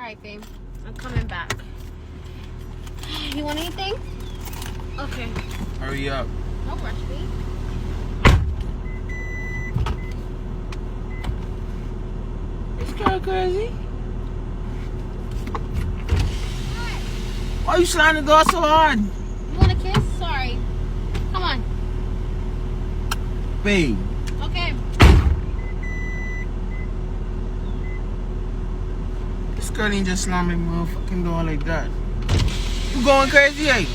Alright, babe. I'm coming back. You want anything? Okay. Hurry up. Don't rush me. This girl crazy. Why you slamming the door so hard? You want a kiss? Sorry. Come on. Babe. Okay. This girl ain't just slamming the motherfucking door like that. You going crazy, eh?